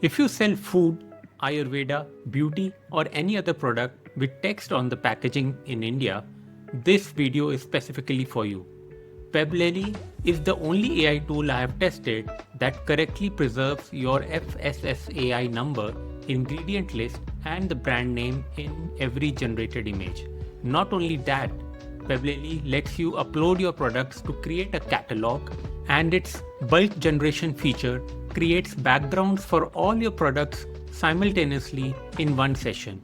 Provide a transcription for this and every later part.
If you sell food, Ayurveda, beauty, or any other product with text on the packaging in India, this video is specifically for you. Pebblely is the only AI tool I have tested that correctly preserves your FSSAI number, ingredient list, and the brand name in every generated image. Not only that, Pebblely lets you upload your products to create a catalog, and its bulk generation feature creates backgrounds for all your products simultaneously in one session.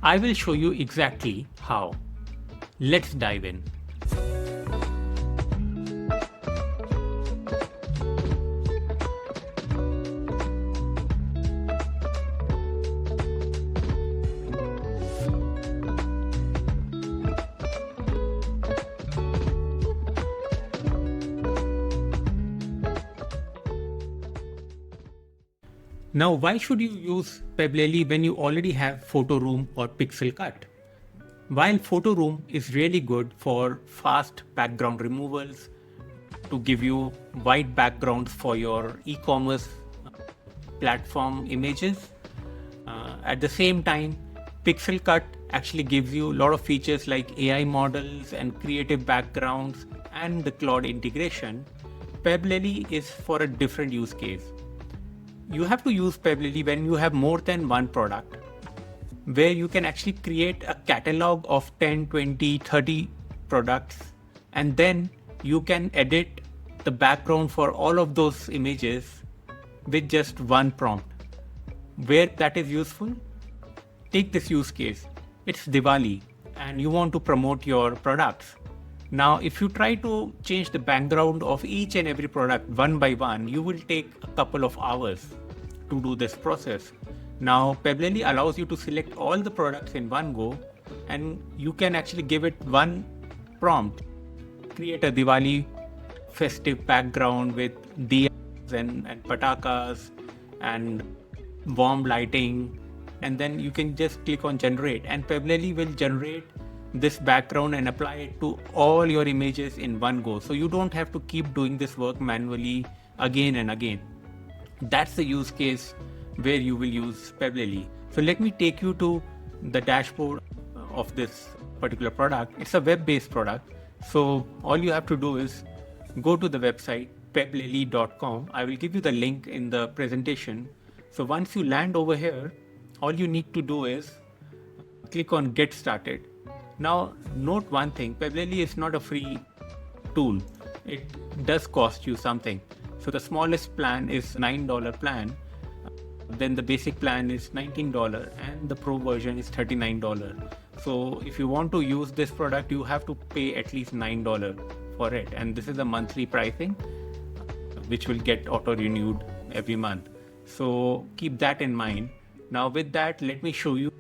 I will show you exactly how. Let's dive in. Now, why should you use Pebblely when you already have PhotoRoom or PixelCut? While PhotoRoom is really good for fast background removals, to give you white backgrounds for your e-commerce platform images, at the same time, PixelCut actually gives you a lot of features like AI models and creative backgrounds and the cloud integration. Pebblely is for a different use case. You have to use Pebblely when you have more than one product, where you can actually create a catalog of 10, 20, 30 products, and then you can edit the background for all of those images with just one prompt. Where that is useful? Take this use case. It's Diwali and you want to promote your products. Now, if you try to change the background of each and every product one by one, you will take a couple of hours to do this process. Now, Pebblely allows you to select all the products in one go, and you can actually give it one prompt. Create a Diwali festive background with diyas and patakas and warm lighting, and then you can just click on generate, and Pebblely will generate this background and apply it to all your images in one go. So you don't have to keep doing this work manually again and again. That's the use case where you will use Pebblely. So let me take you to the dashboard of this particular product. It's a web-based product. So all you have to do is go to the website pebblely.com. I will give you the link in the presentation. So once you land over here, all you need to do is click on Get Started. Now, note one thing, Pebblely is not a free tool. It does cost you something. So the smallest plan is $9 plan. Then the basic plan is $19 and the pro version is $39. So if you want to use this product, you have to pay at least $9 for it. And this is a monthly pricing, which will get auto-renewed every month. So keep that in mind. Now with that, let me show you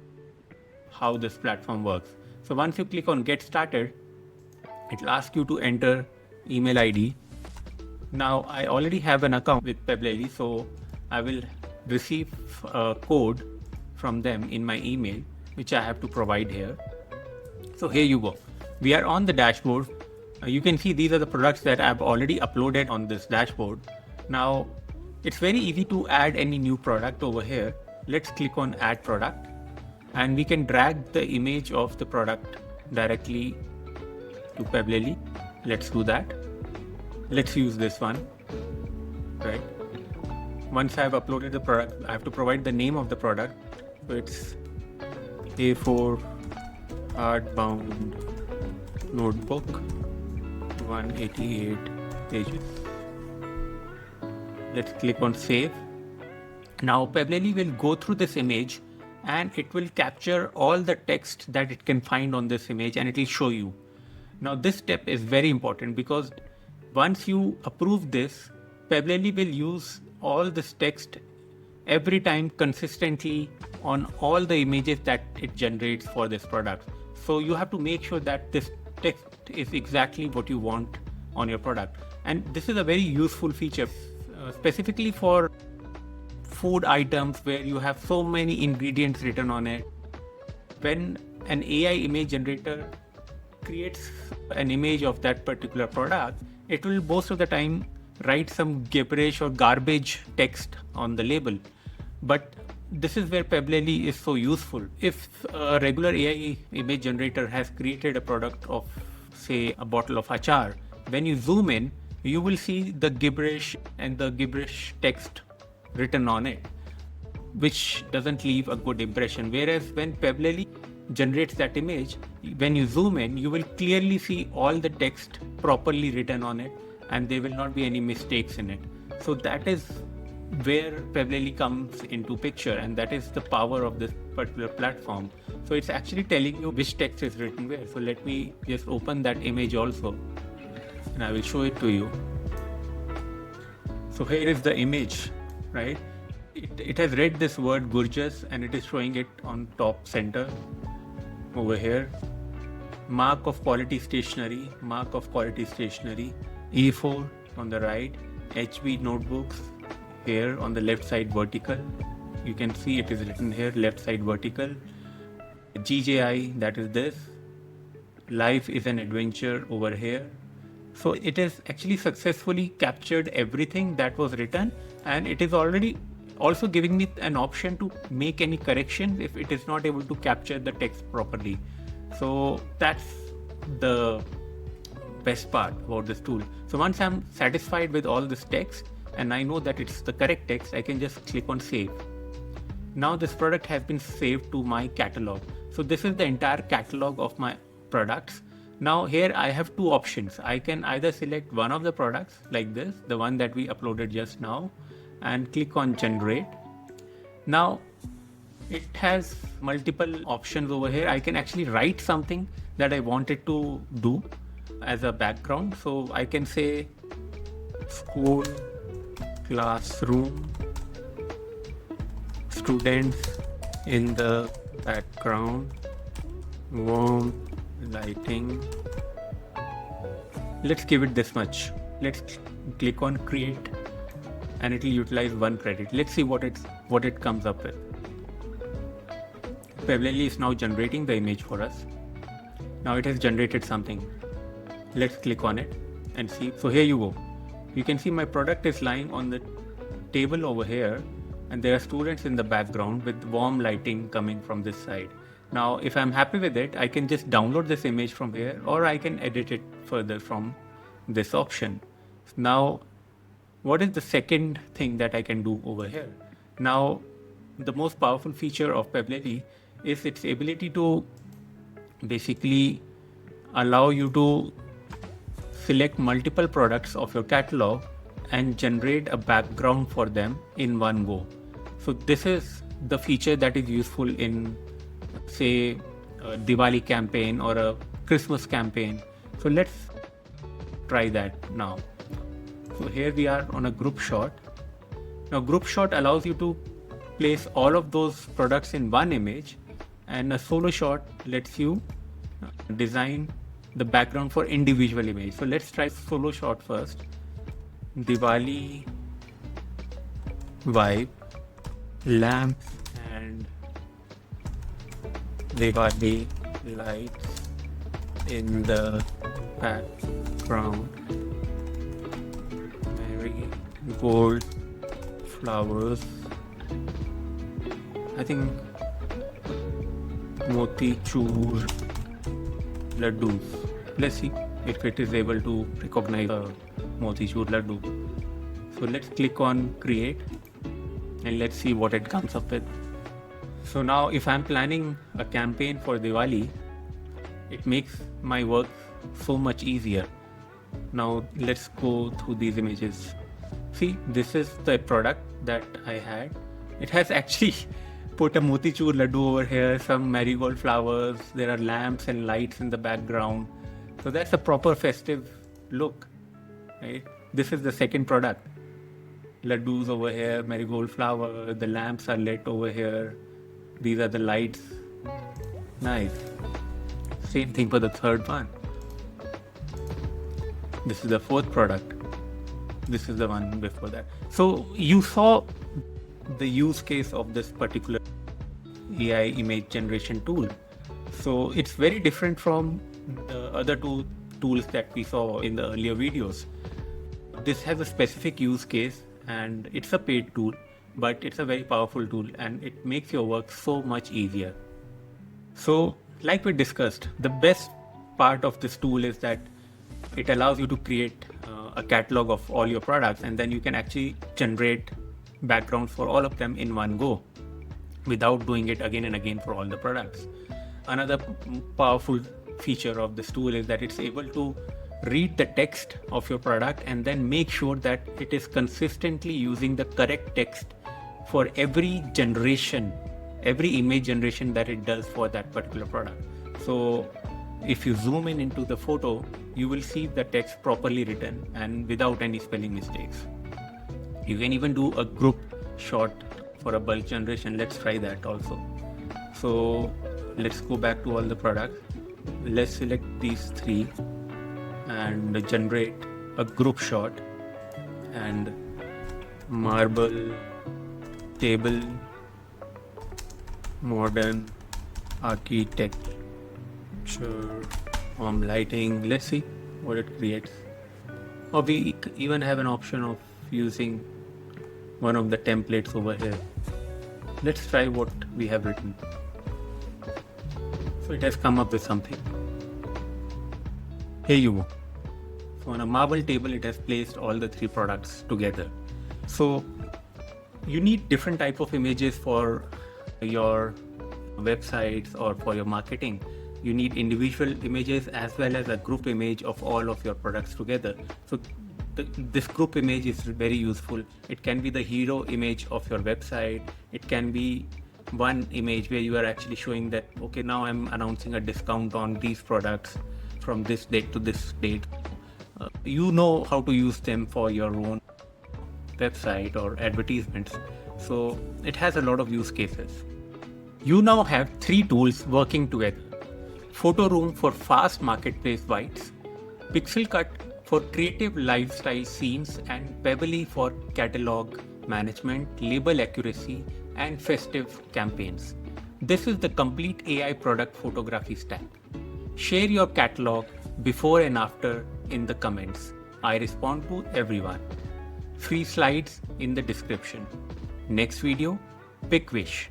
how this platform works. So once you click on Get Started, it will ask you to enter email ID. Now I already have an account with Pebblely, so I will receive a code from them in my email, which I have to provide here. So here you go. We are on the dashboard. You can see these are the products that I've already uploaded on this dashboard. Now it's very easy to add any new product over here. Let's click on Add Product, and we can drag the image of the product directly to Pebblely. Let's do that. Let's use this one, right? Once I have uploaded the product, I have to provide the name of the product. So it's A4 hardbound notebook, 188 pages. Let's click on Save. Now Pebblely will go through this image and it will capture all the text that it can find on this image, and it will show you. Now this step is very important because once you approve this, Pebblely will use all this text every time consistently on all the images that it generates for this product. So you have to make sure that this text is exactly what you want on your product. And this is a very useful feature, specifically for food items where you have so many ingredients written on it. When an AI image generator creates an image of that particular product, it will most of the time write some gibberish or garbage text on the label. But this is where Pebblely is so useful. If a regular AI image generator has created a product of, say, a bottle of achar, when you zoom in, you will see the gibberish and the gibberish text written on it, which doesn't leave a good impression. Whereas when Pebblely generates that image, when you zoom in, you will clearly see all the text properly written on it, and there will not be any mistakes in it. So that is where Pebblely comes into picture, and that is the power of this particular platform. So it's actually telling you which text is written where. So let me just open that image also, and I will show it to you. So here is the image, right? It has read this word gorgeous, and it is showing it on top center over here. Mark of quality stationery, mark of quality stationery, E4 on the right, HB notebooks here on the left side vertical. You can see it is written here, left side vertical. GJI, that is this. Life is an adventure over here. So it has actually successfully captured everything that was written, and it is already also giving me an option to make any corrections if it is not able to capture the text properly. So that's the best part about this tool. So once I'm satisfied with all this text and I know that it's the correct text, I can just click on save. Now this product has been saved to my catalog. So this is the entire catalog of my products. Now here I have two options. I can either select one of the products like this, the one that we uploaded just now, and click on generate. Now it has multiple options over here. I can actually write something that I wanted to do as a background. So I can say school, classroom, students in the background, warm lighting. Let's give it this much. Let's click on create, and it will utilize one credit. Let's see what it comes up with. Pebblely is now generating the image for us. Now it has generated something. Let's click on it and see. So here you go. You can see my product is lying on the table over here, and there are students in the background with warm lighting coming from this side. Now if I'm happy with it, I can just download this image from here, or I can edit it further from this option. Now what is the second thing that I can do over here? Now the most powerful feature of Pebblely is its ability to basically allow you to select multiple products of your catalog and generate a background for them in one go. So this is the feature that is useful in, say, a Diwali campaign or a Christmas campaign. So let's try that now. So here we are on a group shot. Now group shot allows you to place all of those products in one image, and a solo shot lets you design the background for individual image. So let's try solo shot first. Diwali vibe, lamps and Diwali lights in the background, marigold flowers, I think motichur laddus. Let's see if it is able to recognize a motichur laddu. So let's click on create and let's see what it comes up with. So now if I'm planning a campaign for Diwali, it makes my work so much easier. Now let's go through these images. See, this is the product that I had. It has actually put a motichur laddu over here, some marigold flowers, there are lamps and lights in the background. So that's a proper festive look, right? This is the second product. Laddus over here, marigold flower, the lamps are lit over here. These are the lights. Nice. Same thing for the third one. This is the fourth product. This is the one before that. So you saw the use case of this particular AI image generation tool. So it's very different from the other two tools that we saw in the earlier videos. This has a specific use case and it's a paid tool. but it's a very powerful tool and it makes your work so much easier. So, like we discussed, the best part of this tool is that it allows you to create a catalog of all your products, and then you can actually generate backgrounds for all of them in one go without doing it again and again for all the products. Another powerful feature of this tool is that it's able to read the text of your product and then make sure that it is consistently using the correct text for every generation, every image generation that it does for that particular product. So if you zoom in into the photo, you will see the text properly written and without any spelling mistakes. You can even do a group shot for a bulk generation. Let's try that also. So let's go back to all the products. Let's select these three and generate a group shot, and marble, table, modern, architecture, home lighting. Let's see what it creates. Or we even have an option of using one of the templates over here. Let's try what we have written. So it has come up with something. Here you go. So on a marble table, it has placed all the three products together. So you need different type of images for your websites or for your marketing. You need individual images as well as a group image of all of your products together. So this group image is very useful. It can be the hero image of your website. It can be one image where you are actually showing that, okay, now I'm announcing a discount on these products from this date to this date. You know how to use them for your own website or advertisements. So it has a lot of use cases. You now have three tools working together. PhotoRoom for fast marketplace bites, PixelCut for creative lifestyle scenes, and Pebblely for catalog management, label accuracy, and festive campaigns. This is the complete AI product photography stack. Share your catalog before and after in the comments. I respond to everyone. Free slides in the description. Next video, PickWish,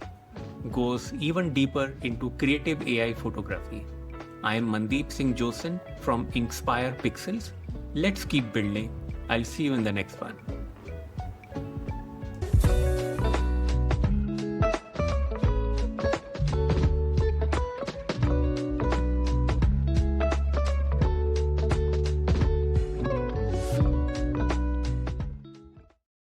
goes even deeper into creative AI photography. I am Mandeep Singh Josen from Inspire Pixels. Let's keep building. I'll see you in the next one.